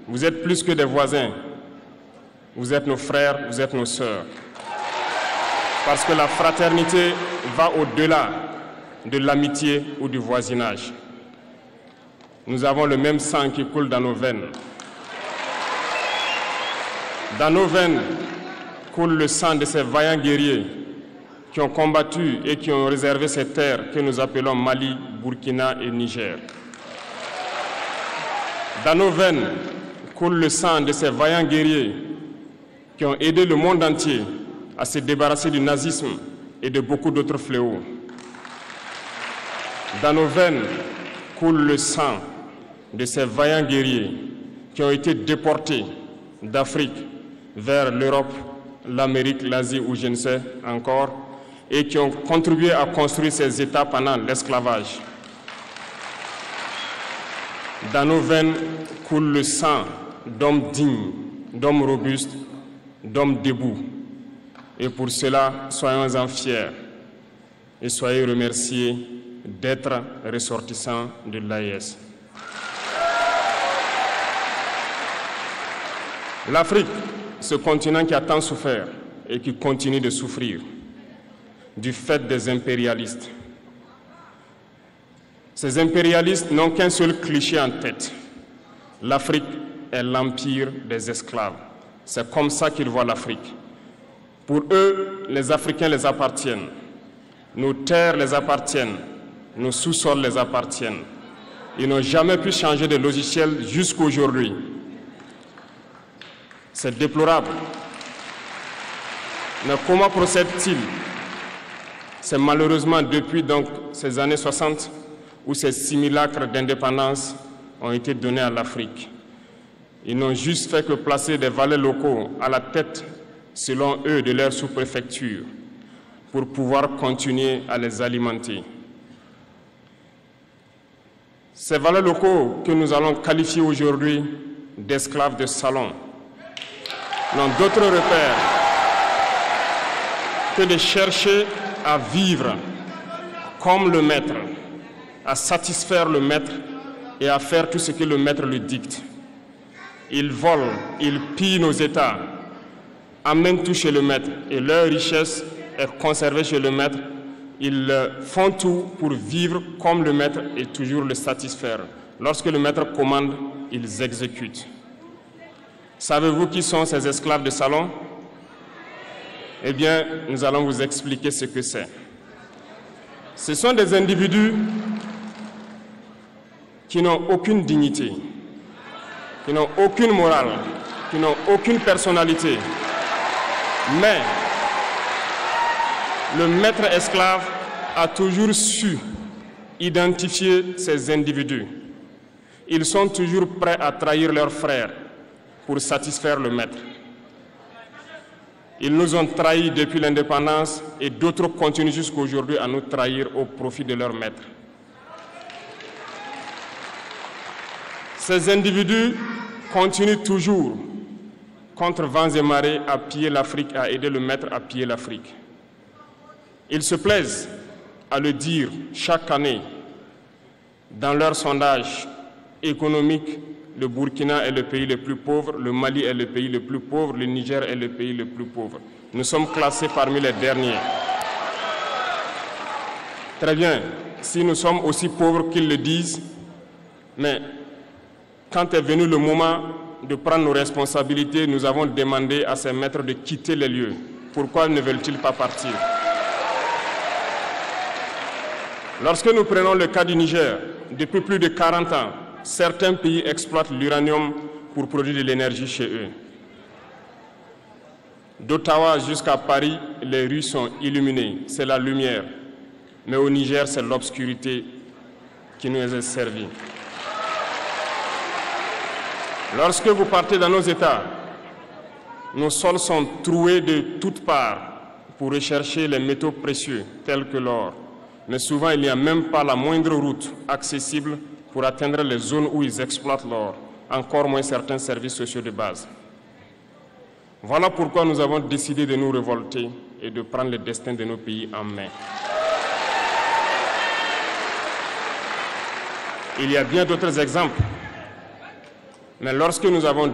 Vous êtes plus que des voisins. Vous êtes nos frères, vous êtes nos sœurs. Parce que la fraternité va au-delà de l'amitié ou du voisinage. Nous avons le même sang qui coule dans nos veines. Dans nos veines coule le sang de ces vaillants guerriers qui ont combattu et qui ont réservé ces terres que nous appelons Mali, Burkina et Niger. Dans nos veines coule le sang de ces vaillants guerriers qui ont aidé le monde entier à se débarrasser du nazisme et de beaucoup d'autres fléaux. Dans nos veines coule le sang de ces vaillants guerriers qui ont été déportés d'Afrique vers l'Europe, l'Amérique, l'Asie ou je ne sais encore, et qui ont contribué à construire ces États pendant l'esclavage. Dans nos veines coule le sang d'hommes dignes, d'hommes robustes, d'hommes debout. Et pour cela, soyons-en fiers et soyez remerciés d'être ressortissants de l'AES. L'Afrique, ce continent qui a tant souffert et qui continue de souffrir du fait des impérialistes. Ces impérialistes n'ont qu'un seul cliché en tête. L'Afrique est l'empire des esclaves. C'est comme ça qu'ils voient l'Afrique. Pour eux, les Africains les appartiennent. Nos terres les appartiennent. Nos sous-sols les appartiennent. Ils n'ont jamais pu changer de logiciel jusqu'à aujourd'hui. C'est déplorable. Mais comment procèdent-ils? C'est malheureusement depuis donc ces années 60 où ces simulacres d'indépendance ont été donnés à l'Afrique. Ils n'ont juste fait que placer des valets locaux à la tête, selon eux, de leur sous-préfecture pour pouvoir continuer à les alimenter. Ces valets locaux que nous allons qualifier aujourd'hui d'esclaves de salon n'ont d'autre repère que de chercher à vivre comme le maître, à satisfaire le maître et à faire tout ce que le maître lui dicte. Ils volent, ils pillent nos États, amènent tout chez le maître et leur richesse est conservée chez le maître. Ils font tout pour vivre comme le maître et toujours le satisfaire. Lorsque le maître commande, ils exécutent. Savez-vous qui sont ces esclaves de salon? Eh bien, nous allons vous expliquer ce que c'est. Ce sont des individus qui n'ont aucune dignité, qui n'ont aucune morale, qui n'ont aucune personnalité. Mais le maître esclave a toujours su identifier ces individus. Ils sont toujours prêts à trahir leurs frères pour satisfaire le maître. Ils nous ont trahis depuis l'indépendance et d'autres continuent jusqu'à aujourd'hui à nous trahir au profit de leur maître. Ces individus continuent toujours, contre vents et marées, à piller l'Afrique, à aider le maître à piller l'Afrique. Ils se plaisent à le dire chaque année dans leurs sondages économiques. Le Burkina est le pays le plus pauvre, le Mali est le pays le plus pauvre, le Niger est le pays le plus pauvre. Nous sommes classés parmi les derniers. Très bien, si nous sommes aussi pauvres qu'ils le disent, mais quand est venu le moment de prendre nos responsabilités, nous avons demandé à ces maîtres de quitter les lieux. Pourquoi ne veulent-ils pas partir? Lorsque nous prenons le cas du Niger, depuis plus de 40 ans, certains pays exploitent l'uranium pour produire de l'énergie chez eux. D'Ottawa jusqu'à Paris, les rues sont illuminées, c'est la lumière. Mais au Niger, c'est l'obscurité qui nous est servie. Lorsque vous partez dans nos États, nos sols sont troués de toutes parts pour rechercher les métaux précieux tels que l'or. Mais souvent, il n'y a même pas la moindre route accessible pour atteindre les zones où ils exploitent l'or, encore moins certains services sociaux de base. Voilà pourquoi nous avons décidé de nous révolter et de prendre le destin de nos pays en main. Il y a bien d'autres exemples. Mais lorsque nous avons